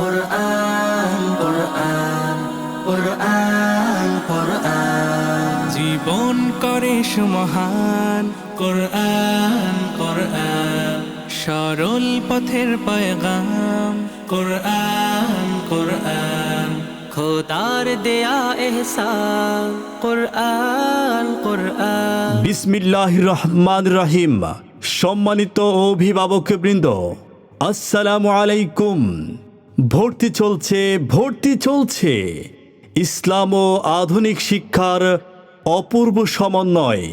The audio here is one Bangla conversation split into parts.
কোরআন কোরআন কোরআন কোরআন জীবন করে সুমহান কোরআন কোরআন সরল পথের পয়গাম কোরআন কোরআন খোদার দেয়া এহসান কোরআন কোরআন। বিসমিল্লাহির রহমানির রহিম। সম্মানিত অভিভাবকবৃন্দ, আসসালামু আলাইকুম। ভর্তি চলছে ইসলাম ও আধুনিক শিক্ষার অপূর্ব সমন্বয়,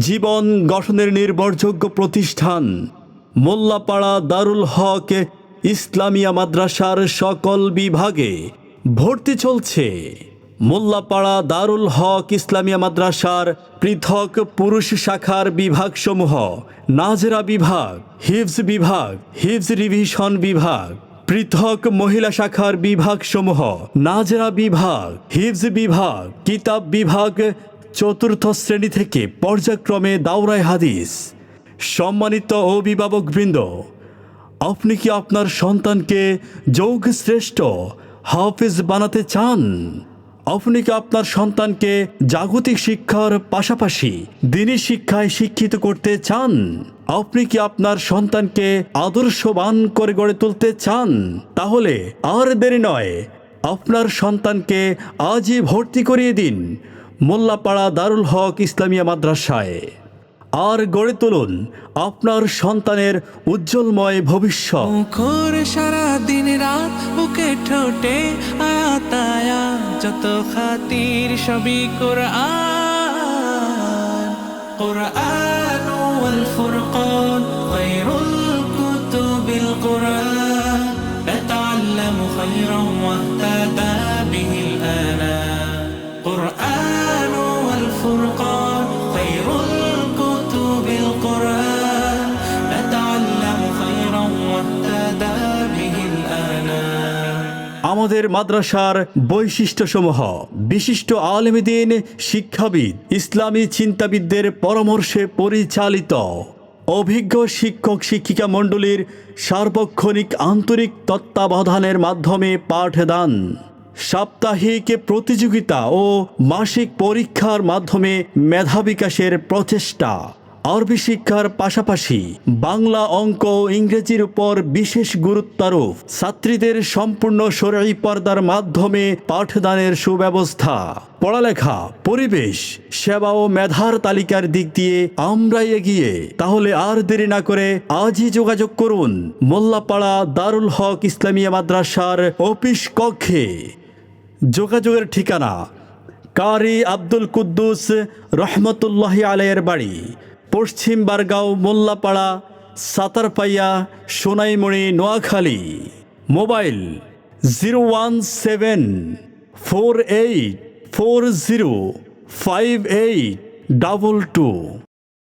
জীবন গঠনের নির্ভরযোগ্য প্রতিষ্ঠান মোল্লাপাড়া দারুল হক ইসলামিয়া মাদ্রাসার সকল বিভাগে ভর্তি চলছে। মোল্লাপাড়া দারুল হক ইসলামিয়া মাদ্রাসার পৃথক পুরুষ শাখার বিভাগসমূহ নাজরা বিভাগ, হিফজ রিভিশন বিভাগ, পৃথক মহিলা শাখার বিভাগসমূহ নাজরা বিভাগ, হিফজ বিভাগ, কিতাব বিভাগ, চতুর্থ শ্রেণী থেকে পর্যায়ক্রমে দাওরায়ে হাদিস। সম্মানিত অভিভাবকবৃন্দ, আপনি কি আপনার সন্তানকে যোগশ্রেষ্ঠ হাফেজ বানাতে চান? আপনি কি আপনার সন্তানকে জাগতিক শিক্ষার পাশাপাশি দ্বীনি শিক্ষায় শিক্ষিত করতে চান? আপনি কি আপনার সন্তানকে আদর্শবান করে গড়ে তুলতে চান? তাহলে আর দেরি নয়, আপনার সন্তানকে আজই ভর্তি করিয়ে দিন মোল্লাপাড়া দারুল হক ইসলামিয়া মাদ্রাসায়, আর গড়ে তুলুন আপনার সন্তানের উজ্জ্বলময় ভবিষ্যৎ। মুখর সারা দিন রাত বুকে ঠোঁটে আয়াত আয়াত, যত খাতির সবই কোরআন কোরআন ওয়াল ফুরকান খায়রুল কুতুবিল কোরআন তাতাআল্লামু খায়রান ওয়াহতাদা বিহিল আনা কোরআন ওয়াল ফুরকান খায়রুল কুতুবিল কোরআন তাতাআল্লামু খায়রান ওয়াহতাদা বিহিল আনা। আমাদের মাদ্রাসার বৈশিষ্ট্যসমূহ: বিশিষ্ট আলেমে দ্বীন, শিক্ষাবিদ, ইসলামী চিন্তাবিদদের পরামর্শে পরিচালিত, অভিজ্ঞ শিক্ষক শিক্ষিকা মণ্ডলীর সার্বক্ষণিক আন্তরিক তত্ত্বাবধানের মাধ্যমে পাঠদান, সাপ্তাহিক প্রতিযোগিতা ও মাসিক পরীক্ষার মাধ্যমে মেধা বিকাশের প্রচেষ্টা, আরবি শিক্ষার পাশাপাশি বাংলা, অঙ্ক ও ইংরেজির উপর বিশেষ গুরুত্বারোপ, ছাত্রীদের সম্পূর্ণ শরঈ পর্দার মাধ্যমে পাঠদানের সুব্যবস্থা, পড়ালেখা, পরিবেশ, সেবা ও মেধার তালিকার দিক দিয়ে আমরাই এগিয়ে। তাহলে আর দেরি না করে আজই যোগাযোগ করুন মোল্লাপাড়া দারুল হক ইসলামিয়া মাদ্রাসার অফিস কক্ষে। যোগাযোগের ঠিকানা: কারি আব্দুল কুদ্দুস রহমতুল্লাহি আলাইহির বাড়ি, পশ্চিম বারগাঁও, মোল্লাপাড়া, সাতারপাইয়া, সোনাইমুড়ি, নোয়াখালী। মোবাইল 01748405822।